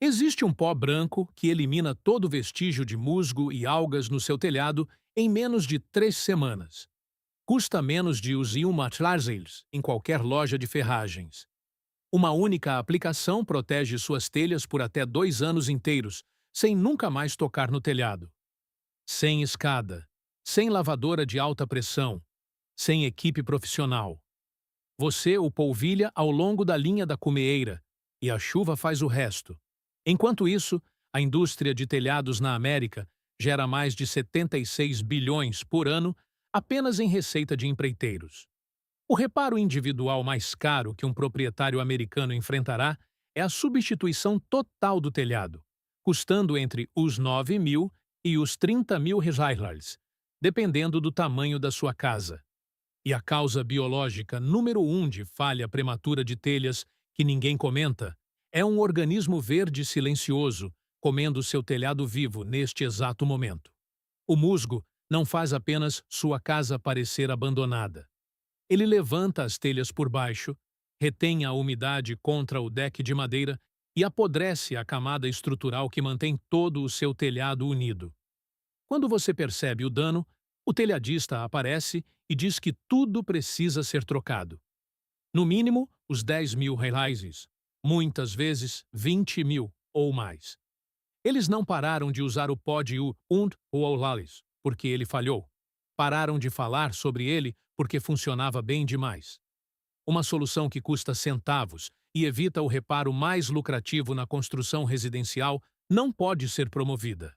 Existe um pó branco que elimina todo vestígio de musgo e algas no seu telhado em menos de 3 semanas. Custa menos de usar uma Tlarzils em qualquer loja de ferragens. Uma única aplicação protege suas telhas por até 2 anos inteiros, sem nunca mais tocar no telhado. Sem escada, sem lavadora de alta pressão, sem equipe profissional. Você o polvilha ao longo da linha da cumeeira e a chuva faz o resto. Enquanto isso, a indústria de telhados na América gera mais de 76 bilhões por ano apenas em receita de empreiteiros. O reparo individual mais caro que um proprietário americano enfrentará é a substituição total do telhado, custando entre os 9.000 e os 30.000 reais, dependendo do tamanho da sua casa. E a causa biológica número 1 de falha prematura de telhas, que ninguém comenta, é um organismo verde silencioso comendo seu telhado vivo neste exato momento. O musgo não faz apenas sua casa parecer abandonada. Ele levanta as telhas por baixo, retém a umidade contra o deck de madeira e apodrece a camada estrutural que mantém todo o seu telhado unido. Quando você percebe o dano, o telhadista aparece e diz que tudo precisa ser trocado. No mínimo, os 10.000 reais, muitas vezes 20.000 ou mais. Eles não pararam de usar o pó de und ou Olalis porque ele falhou. Pararam de falar sobre ele porque funcionava bem demais. Uma solução que custa centavos e evita o reparo mais lucrativo na construção residencial não pode ser promovida.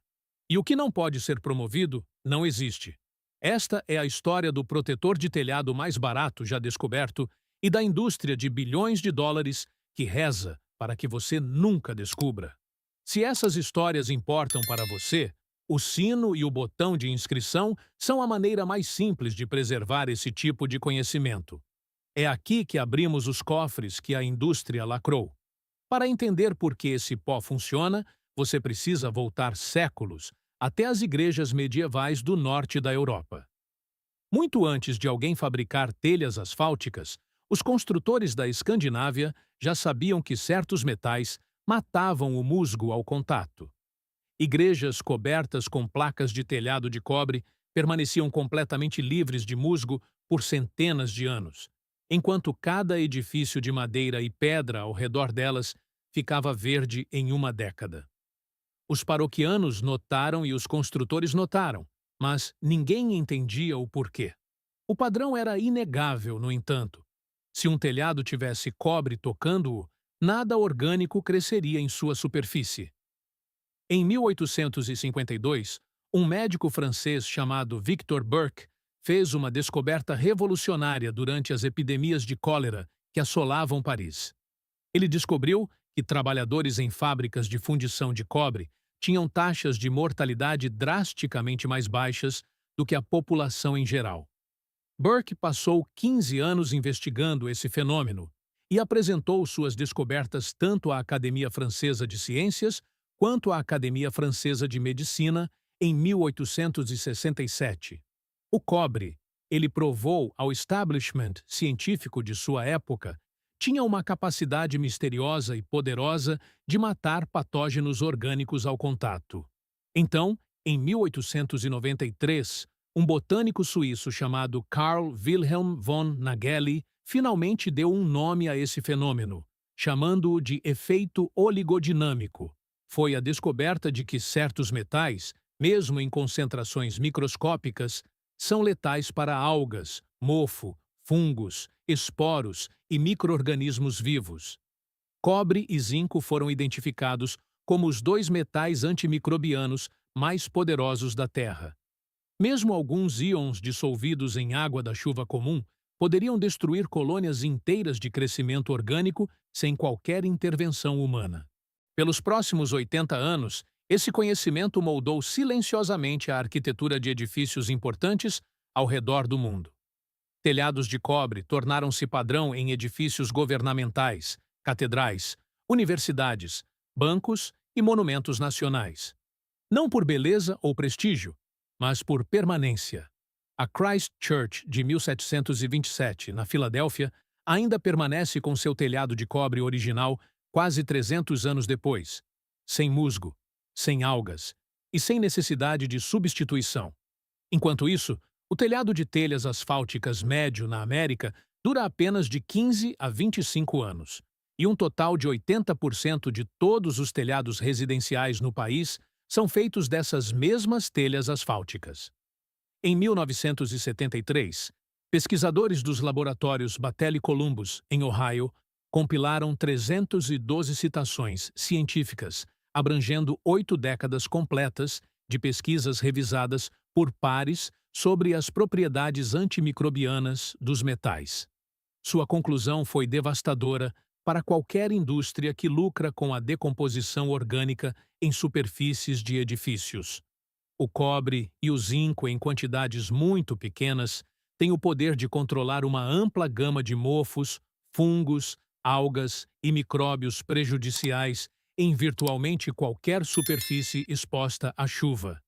E o que não pode ser promovido não existe. Esta é a história do protetor de telhado mais barato já descoberto e da indústria de bilhões de dólares que reza para que você nunca descubra. Se essas histórias importam para você, o sino e o botão de inscrição são a maneira mais simples de preservar esse tipo de conhecimento. É aqui que abrimos os cofres que a indústria lacrou. Para entender por que esse pó funciona, você precisa voltar séculos até as igrejas medievais do norte da Europa. Muito antes de alguém fabricar telhas asfálticas, os construtores da Escandinávia já sabiam que certos metais matavam o musgo ao contato. Igrejas cobertas com placas de telhado de cobre permaneciam completamente livres de musgo por centenas de anos, enquanto cada edifício de madeira e pedra ao redor delas ficava verde em uma década. Os paroquianos notaram e os construtores notaram, mas ninguém entendia o porquê. O padrão era inegável, no entanto. Se um telhado tivesse cobre tocando-o, nada orgânico cresceria em sua superfície. Em 1852, um médico francês chamado Victor Burke fez uma descoberta revolucionária durante as epidemias de cólera que assolavam Paris. Ele descobriu que trabalhadores em fábricas de fundição de cobre tinham taxas de mortalidade drasticamente mais baixas do que a população em geral. Burke passou 15 anos investigando esse fenômeno e apresentou suas descobertas tanto à Academia Francesa de Ciências quanto à Academia Francesa de Medicina em 1867. O cobre, ele provou ao establishment científico de sua época, tinha uma capacidade misteriosa e poderosa de matar patógenos orgânicos ao contato. Então, em 1893, um botânico suíço chamado Carl Wilhelm von Nageli finalmente deu um nome a esse fenômeno, chamando-o de efeito oligodinâmico. Foi a descoberta de que certos metais, mesmo em concentrações microscópicas, são letais para algas, mofo, fungos, esporos e micro-organismos vivos. Cobre e zinco foram identificados como os 2 metais antimicrobianos mais poderosos da Terra. Mesmo alguns íons dissolvidos em água da chuva comum poderiam destruir colônias inteiras de crescimento orgânico sem qualquer intervenção humana. Pelos próximos 80 anos, esse conhecimento moldou silenciosamente a arquitetura de edifícios importantes ao redor do mundo. Telhados de cobre tornaram-se padrão em edifícios governamentais, catedrais, universidades, bancos e monumentos nacionais. Não por beleza ou prestígio, mas por permanência. A Christ Church de 1727, na Filadélfia, ainda permanece com seu telhado de cobre original quase 300 anos depois. sem musgo, sem algas e sem necessidade de substituição. Enquanto isso, o telhado de telhas asfálticas médio na América dura apenas de 15 a 25 anos, e um total de 80% de todos os telhados residenciais no país são feitos dessas mesmas telhas asfálticas. Em 1973, pesquisadores dos laboratórios Battelle e Columbus, em Ohio, compilaram 312 citações científicas, abrangendo 8 décadas completas de pesquisas revisadas por pares sobre as propriedades antimicrobianas dos metais. Sua conclusão foi devastadora para qualquer indústria que lucra com a decomposição orgânica em superfícies de edifícios. O cobre e o zinco, em quantidades muito pequenas, têm o poder de controlar uma ampla gama de mofos, fungos, algas e micróbios prejudiciais em virtualmente qualquer superfície exposta à chuva.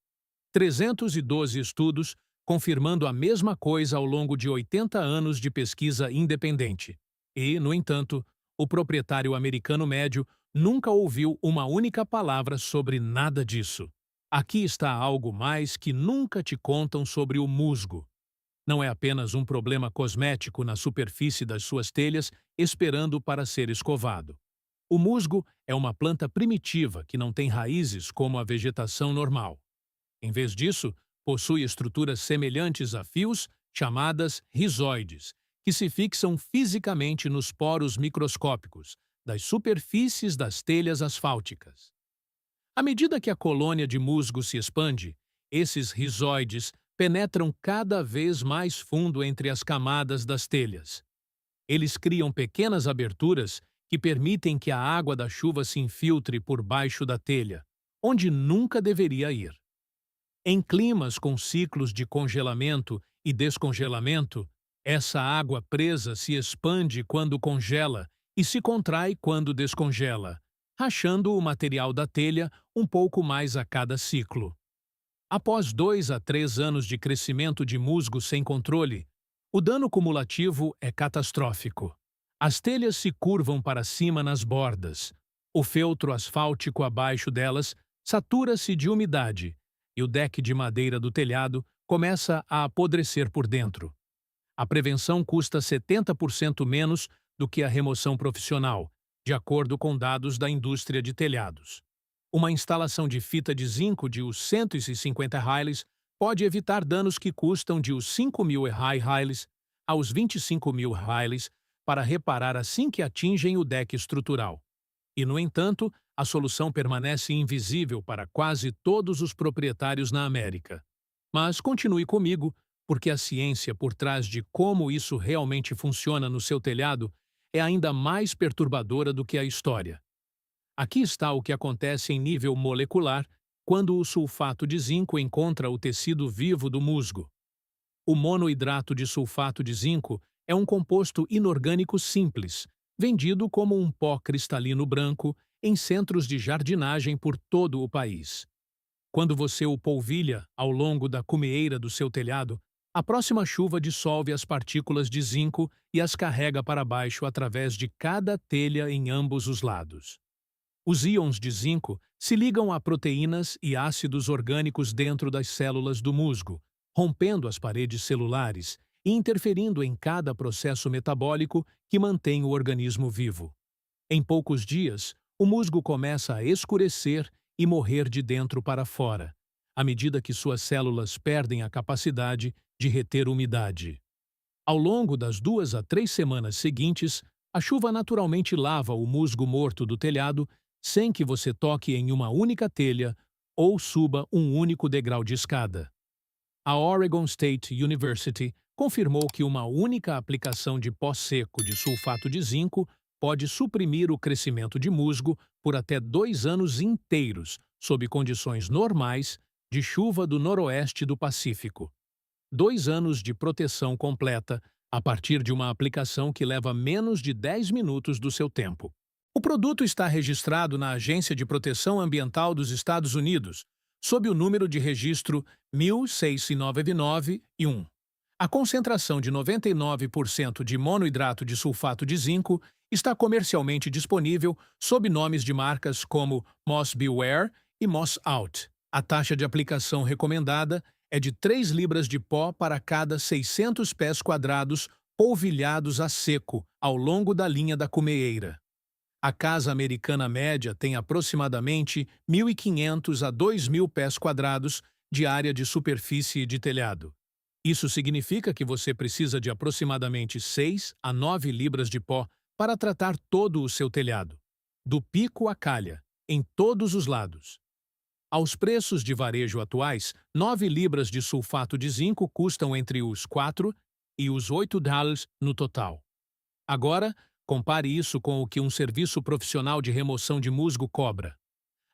312 estudos confirmando a mesma coisa ao longo de 80 anos de pesquisa independente. E, no entanto, o proprietário americano médio nunca ouviu uma única palavra sobre nada disso. Aqui está algo mais que nunca te contam sobre o musgo. Não é apenas um problema cosmético na superfície das suas telhas esperando para ser escovado. O musgo é uma planta primitiva que não tem raízes como a vegetação normal. Em vez disso, possui estruturas semelhantes a fios, chamadas rizoides, que se fixam fisicamente nos poros microscópicos das superfícies das telhas asfálticas. À medida que a colônia de musgo se expande, esses rizoides penetram cada vez mais fundo entre as camadas das telhas. Eles criam pequenas aberturas que permitem que a água da chuva se infiltre por baixo da telha, onde nunca deveria ir. Em climas com ciclos de congelamento e descongelamento, essa água presa se expande quando congela e se contrai quando descongela, rachando o material da telha um pouco mais a cada ciclo. Após 2 a 3 anos de crescimento de musgo sem controle, o dano cumulativo é catastrófico. As telhas se curvam para cima nas bordas, o feltro asfáltico abaixo delas satura-se de umidade e o deck de madeira do telhado começa a apodrecer por dentro. A prevenção custa 70% menos do que a remoção profissional, de acordo com dados da indústria de telhados. Uma instalação de fita de zinco de uns 150 reais pode evitar danos que custam de uns 5.000 reais aos 25.000 reais para reparar assim que atingem o deck estrutural. E, no entanto, a solução permanece invisível para quase todos os proprietários na América. Mas continue comigo, porque a ciência por trás de como isso realmente funciona no seu telhado é ainda mais perturbadora do que a história. Aqui está o que acontece em nível molecular quando o sulfato de zinco encontra o tecido vivo do musgo. O monoidrato de sulfato de zinco é um composto inorgânico simples, vendido como um pó cristalino branco em centros de jardinagem por todo o país. Quando você o polvilha ao longo da cumeeira do seu telhado, a próxima chuva dissolve as partículas de zinco e as carrega para baixo através de cada telha em ambos os lados. Os íons de zinco se ligam a proteínas e ácidos orgânicos dentro das células do musgo, rompendo as paredes celulares e interferindo em cada processo metabólico que mantém o organismo vivo. Em poucos dias, o musgo começa a escurecer e morrer de dentro para fora, à medida que suas células perdem a capacidade de reter umidade. Ao longo das 2 a 3 semanas seguintes, a chuva naturalmente lava o musgo morto do telhado sem que você toque em uma única telha ou suba um único degrau de escada. A Oregon State University confirmou que uma única aplicação de pó seco de sulfato de zinco pode suprimir o crescimento de musgo por até 2 anos inteiros, sob condições normais de chuva do noroeste do Pacífico. 2 anos de proteção completa a partir de uma aplicação que leva menos de 10 minutos do seu tempo. O produto está registrado na Agência de Proteção Ambiental dos Estados Unidos, sob o número de registro 16991. A concentração de 99% de monoidrato de sulfato de zinco está comercialmente disponível sob nomes de marcas como Moss Beware e Moss Out. A taxa de aplicação recomendada é de 3 libras de pó para cada 600 pés quadrados polvilhados a seco ao longo da linha da cumeeira. A casa americana média tem aproximadamente 1.500 a 2.000 pés quadrados de área de superfície de telhado. Isso significa que você precisa de aproximadamente 6 a 9 libras de pó para tratar todo o seu telhado, do pico à calha, em todos os lados. Aos preços de varejo atuais, 9 libras de sulfato de zinco custam entre os 4 e os 8 dólares no total. Agora, compare isso com o que um serviço profissional de remoção de musgo cobra.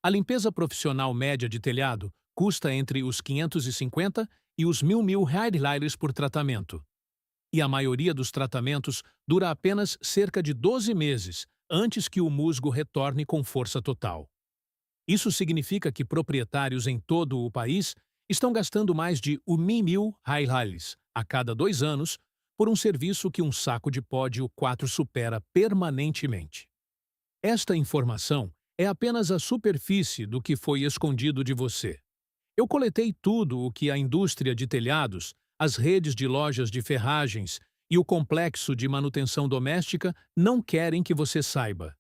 A limpeza profissional média de telhado custa entre os 550 e os 1.000 reais por tratamento. E a maioria dos tratamentos dura apenas cerca de 12 meses antes que o musgo retorne com força total. Isso significa que proprietários em todo o país estão gastando mais de 1.000 reais a cada 2 anos por um serviço que um saco de pó de O4 supera permanentemente. Esta informação é apenas a superfície do que foi escondido de você. Eu coletei tudo o que a indústria de telhados, as redes de lojas de ferragens e o complexo de manutenção doméstica não querem que você saiba.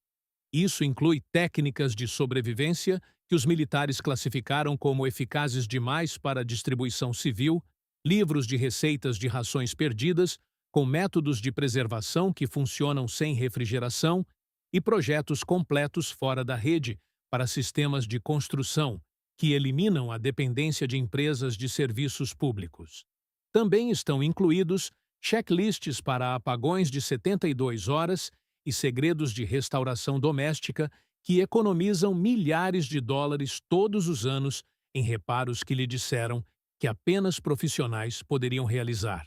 Isso inclui técnicas de sobrevivência que os militares classificaram como eficazes demais para a distribuição civil, livros de receitas de rações perdidas, com métodos de preservação que funcionam sem refrigeração e projetos completos fora da rede para sistemas de construção que eliminam a dependência de empresas de serviços públicos. Também estão incluídos checklists para apagões de 72 horas e segredos de restauração doméstica que economizam milhares de dólares todos os anos em reparos que lhe disseram que apenas profissionais poderiam realizar.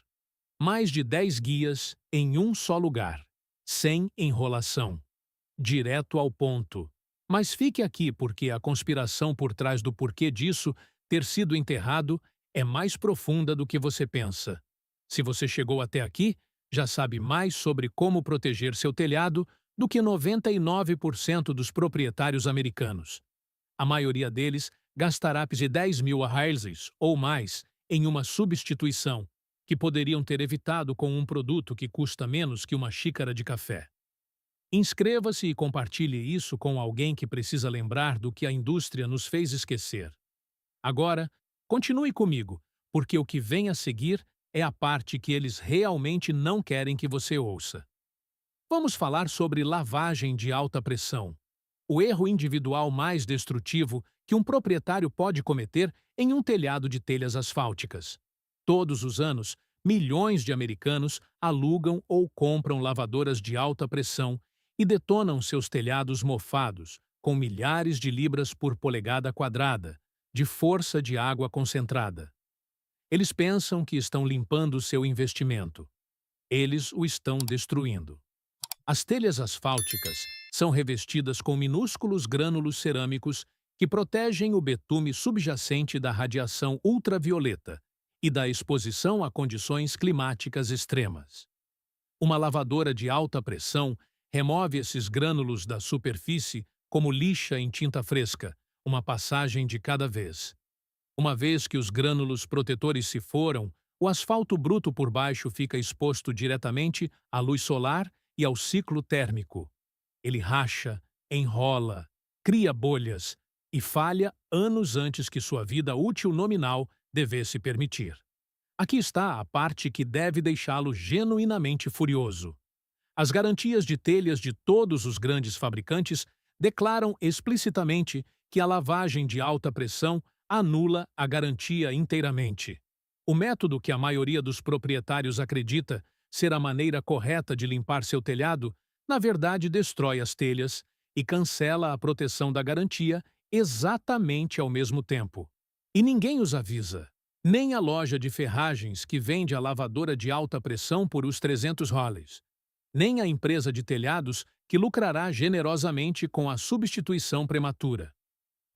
Mais de 10 guias em um só lugar, sem enrolação. Direto ao ponto. Mas fique aqui porque a conspiração por trás do porquê disso ter sido enterrado é mais profunda do que você pensa. Se você chegou até aqui, já sabe mais sobre como proteger seu telhado do que 99% dos proprietários americanos. A maioria deles gastará de 10.000 reais ou mais em uma substituição, que poderiam ter evitado com um produto que custa menos que uma xícara de café. Inscreva-se e compartilhe isso com alguém que precisa lembrar do que a indústria nos fez esquecer. Agora, continue comigo, porque o que vem a seguir é a parte que eles realmente não querem que você ouça. Vamos falar sobre lavagem de alta pressão, o erro individual mais destrutivo que um proprietário pode cometer em um telhado de telhas asfálticas. Todos os anos, milhões de americanos alugam ou compram lavadoras de alta pressão e detonam seus telhados mofados, com milhares de libras por polegada quadrada, de força de água concentrada. Eles pensam que estão limpando seu investimento. Eles o estão destruindo. As telhas asfálticas são revestidas com minúsculos grânulos cerâmicos que protegem o betume subjacente da radiação ultravioleta e da exposição a condições climáticas extremas. Uma lavadora de alta pressão remove esses grânulos da superfície como lixa em tinta fresca, uma passagem de cada vez. Uma vez que os grânulos protetores se foram, o asfalto bruto por baixo fica exposto diretamente à luz solar e ao ciclo térmico. Ele racha, enrola, cria bolhas e falha anos antes que sua vida útil nominal devesse permitir. Aqui está a parte que deve deixá-lo genuinamente furioso. As garantias de telhas de todos os grandes fabricantes declaram explicitamente que a lavagem de alta pressão anula a garantia inteiramente. O método que a maioria dos proprietários acredita ser a maneira correta de limpar seu telhado, na verdade destrói as telhas e cancela a proteção da garantia exatamente ao mesmo tempo. E ninguém os avisa. Nem a loja de ferragens que vende a lavadora de alta pressão por os 300 roles. Nem a empresa de telhados que lucrará generosamente com a substituição prematura.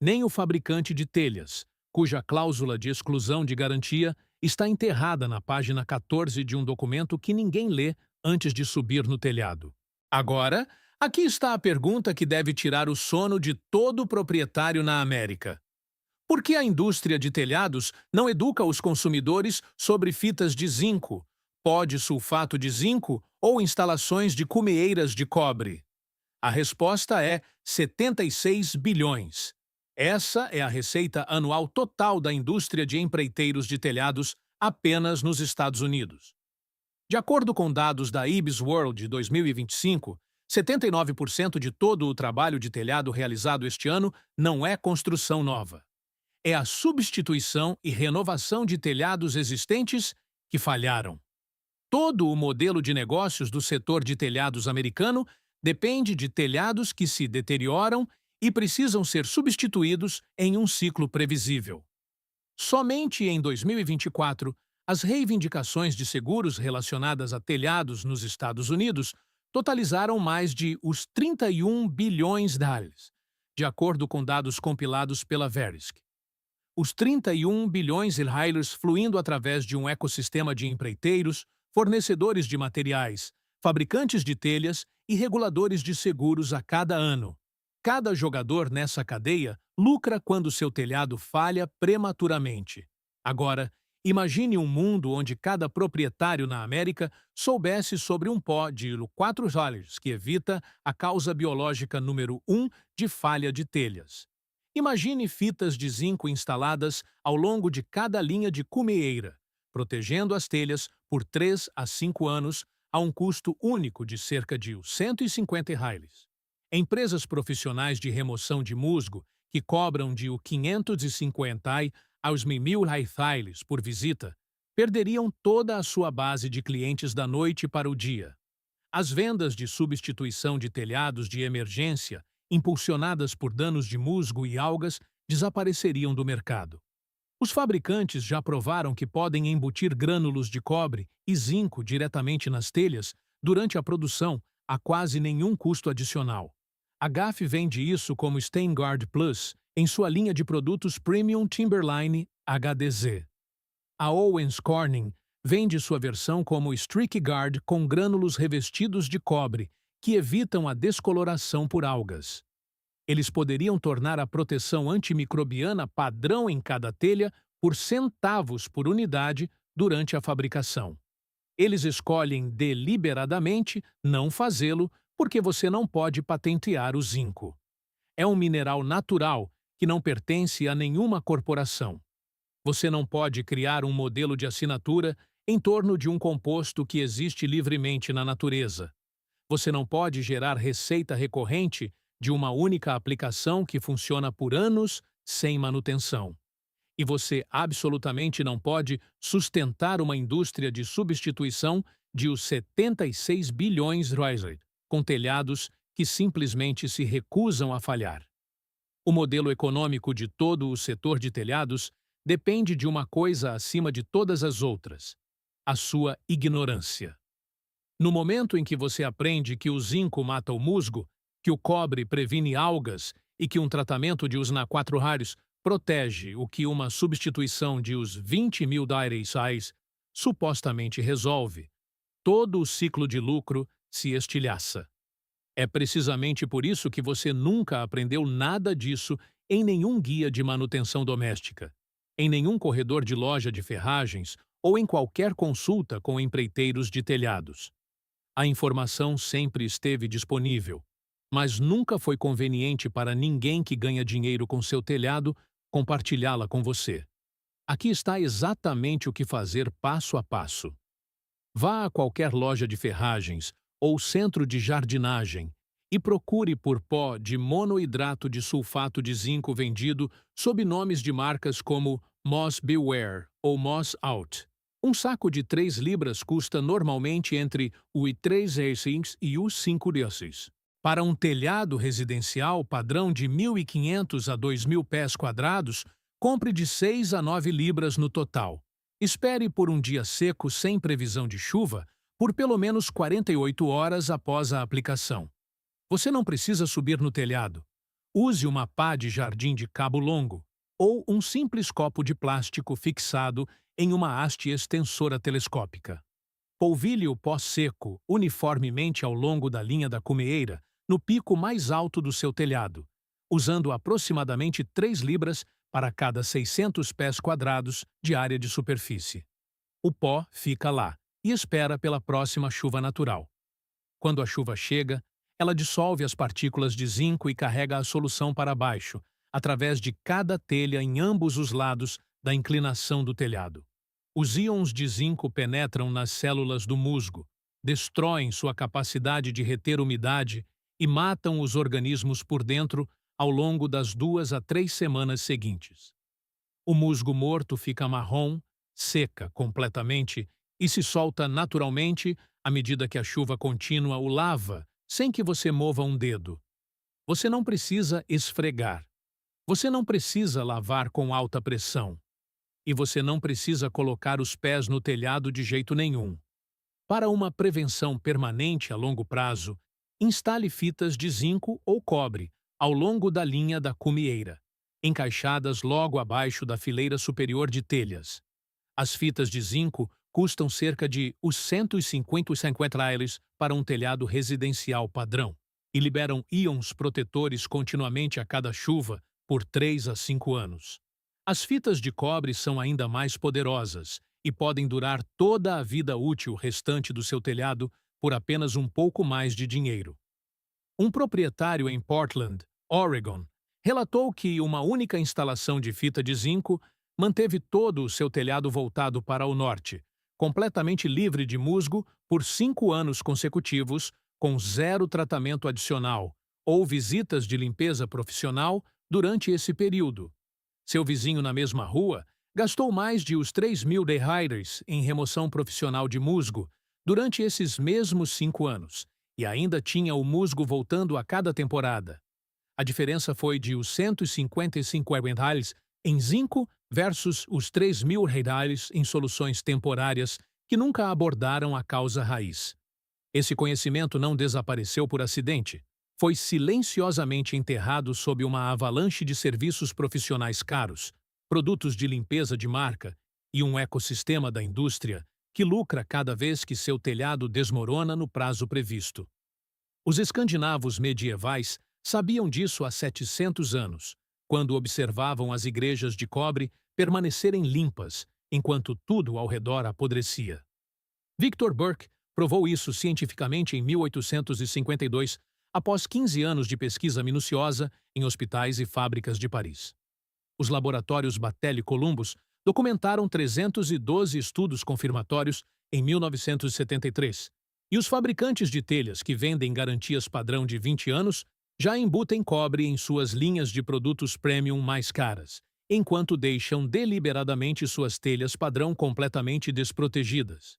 Nem o fabricante de telhas, cuja cláusula de exclusão de garantia está enterrada na página 14 de um documento que ninguém lê antes de subir no telhado. Agora, aqui está a pergunta que deve tirar o sono de todo proprietário na América. Por que a indústria de telhados não educa os consumidores sobre fitas de zinco, pó de sulfato de zinco ou instalações de cumeeiras de cobre? A resposta é 76 bilhões. Essa é a receita anual total da indústria de empreiteiros de telhados apenas nos Estados Unidos. De acordo com dados da IBIS World de 2025, 79% de todo o trabalho de telhado realizado este ano não é construção nova. É a substituição e renovação de telhados existentes que falharam. Todo o modelo de negócios do setor de telhados americano depende de telhados que se deterioram e precisam ser substituídos em um ciclo previsível. Somente em 2024, as reivindicações de seguros relacionadas a telhados nos Estados Unidos totalizaram mais de os 31 bilhões dólares, de acordo com dados compilados pela Verisk. Os 31 bilhões de dólares fluindo através de um ecossistema de empreiteiros, fornecedores de materiais, fabricantes de telhas e reguladores de seguros a cada ano. Cada jogador nessa cadeia lucra quando seu telhado falha prematuramente. Agora, imagine um mundo onde cada proprietário na América soubesse sobre um pó de 4 dólares que evita a causa biológica número 1 de falha de telhas. Imagine fitas de zinco instaladas ao longo de cada linha de cumeeira, protegendo as telhas por 3 a 5 anos a um custo único de cerca de 150 reais. Empresas profissionais de remoção de musgo que cobram de 550 aos 1.000 reais por visita perderiam toda a sua base de clientes da noite para o dia. As vendas de substituição de telhados de emergência impulsionadas por danos de musgo e algas, desapareceriam do mercado. Os fabricantes já provaram que podem embutir grânulos de cobre e zinco diretamente nas telhas durante a produção a quase nenhum custo adicional. A GAF vende isso como StainGuard Plus em sua linha de produtos Premium Timberline HDZ. A Owens Corning vende sua versão como Streak Guard com grânulos revestidos de cobre que evitam a descoloração por algas. Eles poderiam tornar a proteção antimicrobiana padrão em cada telha por centavos por unidade durante a fabricação. Eles escolhem deliberadamente não fazê-lo porque você não pode patentear o zinco. É um mineral natural que não pertence a nenhuma corporação. Você não pode criar um modelo de assinatura em torno de um composto que existe livremente na natureza. Você não pode gerar receita recorrente de uma única aplicação que funciona por anos sem manutenção. E você absolutamente não pode sustentar uma indústria de substituição de os 76 bilhões de reais com telhados que simplesmente se recusam a falhar. O modelo econômico de todo o setor de telhados depende de uma coisa acima de todas as outras: a sua ignorância. No momento em que você aprende que o zinco mata o musgo, que o cobre previne algas e que um tratamento de usina 4 raros protege o que uma substituição de os 20.000 dólares supostamente resolve, todo o ciclo de lucro se estilhaça. É precisamente por isso que você nunca aprendeu nada disso em nenhum guia de manutenção doméstica, em nenhum corredor de loja de ferragens ou em qualquer consulta com empreiteiros de telhados. A informação sempre esteve disponível, mas nunca foi conveniente para ninguém que ganha dinheiro com seu telhado compartilhá-la com você. Aqui está exatamente o que fazer passo a passo. Vá a qualquer loja de ferragens ou centro de jardinagem e procure por pó de monoidrato de sulfato de zinco vendido sob nomes de marcas como Moss Beware ou Moss Out. Um saco de 3 libras custa normalmente entre os 3 reais e os 5 reais. Para um telhado residencial padrão de 1.500 a 2.000 pés quadrados, compre de 6 a 9 libras no total. Espere por um dia seco sem previsão de chuva por pelo menos 48 horas após a aplicação. Você não precisa subir no telhado. Use uma pá de jardim de cabo longo ou um simples copo de plástico fixado em uma haste extensora telescópica. Polvilhe o pó seco uniformemente ao longo da linha da cumeeira, no pico mais alto do seu telhado, usando aproximadamente 3 libras para cada 600 pés quadrados de área de superfície. O pó fica lá e espera pela próxima chuva natural. Quando a chuva chega, ela dissolve as partículas de zinco e carrega a solução para baixo, através de cada telha em ambos os lados da inclinação do telhado. Os íons de zinco penetram nas células do musgo, destroem sua capacidade de reter umidade e matam os organismos por dentro ao longo das 2 a 3 semanas seguintes. O musgo morto fica marrom, seca completamente e se solta naturalmente à medida que a chuva contínua o lava, sem que você mova um dedo. Você não precisa esfregar. Você não precisa lavar com alta pressão. E você não precisa colocar os pés no telhado de jeito nenhum. Para uma prevenção permanente a longo prazo, instale fitas de zinco ou cobre ao longo da linha da cumeeira, encaixadas logo abaixo da fileira superior de telhas. As fitas de zinco custam cerca de os 150 reais para um telhado residencial padrão e liberam íons protetores continuamente a cada chuva por 3 a 5 anos. As fitas de cobre são ainda mais poderosas e podem durar toda a vida útil restante do seu telhado por apenas um pouco mais de dinheiro. Um proprietário em Portland, Oregon, relatou que uma única instalação de fita de zinco manteve todo o seu telhado voltado para o norte, completamente livre de musgo por 5 anos consecutivos, com 0 tratamento adicional ou visitas de limpeza profissional durante esse período. Seu vizinho na mesma rua gastou mais de os 3.000 reais em remoção profissional de musgo durante esses mesmos 5 anos, e ainda tinha o musgo voltando a cada temporada. A diferença foi de os 155 reais em zinco versus os 3.000 reais em soluções temporárias que nunca abordaram a causa raiz. Esse conhecimento não desapareceu por acidente. Foi silenciosamente enterrado sob uma avalanche de serviços profissionais caros, produtos de limpeza de marca e um ecossistema da indústria que lucra cada vez que seu telhado desmorona no prazo previsto. Os escandinavos medievais sabiam disso há 700 anos, quando observavam as igrejas de cobre permanecerem limpas, enquanto tudo ao redor apodrecia. Victor Burke provou isso cientificamente em 1852, após 15 anos de pesquisa minuciosa em hospitais e fábricas de Paris. Os laboratórios Battelle e Columbus documentaram 312 estudos confirmatórios em 1973, e os fabricantes de telhas que vendem garantias padrão de 20 anos já embutem cobre em suas linhas de produtos premium mais caras, enquanto deixam deliberadamente suas telhas padrão completamente desprotegidas.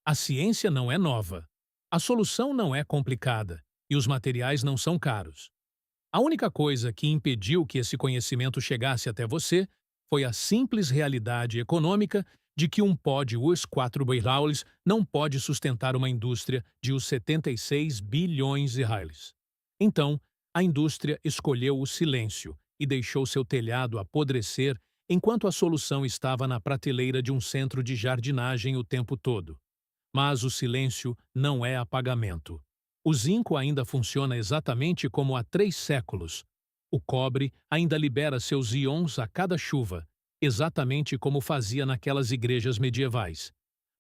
A ciência não é nova. A solução não é complicada. E os materiais não são caros. A única coisa que impediu que esse conhecimento chegasse até você foi a simples realidade econômica de que um pó de US 4 reais não pode sustentar uma indústria de US 76 bilhões de reais. Então, a indústria escolheu o silêncio e deixou seu telhado apodrecer enquanto a solução estava na prateleira de um centro de jardinagem o tempo todo. Mas o silêncio não é apagamento. O zinco ainda funciona exatamente como há 3 séculos. O cobre ainda libera seus íons a cada chuva, exatamente como fazia naquelas igrejas medievais.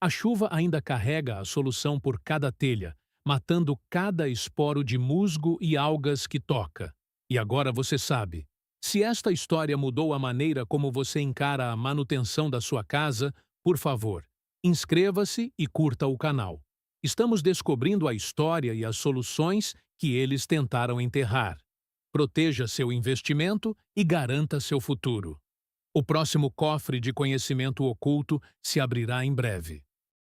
A chuva ainda carrega a solução por cada telha, matando cada esporo de musgo e algas que toca. E agora você sabe. Se esta história mudou a maneira como você encara a manutenção da sua casa, por favor, inscreva-se e curta o canal. Estamos descobrindo a história e as soluções que eles tentaram enterrar. Proteja seu investimento e garanta seu futuro. O próximo cofre de conhecimento oculto se abrirá em breve.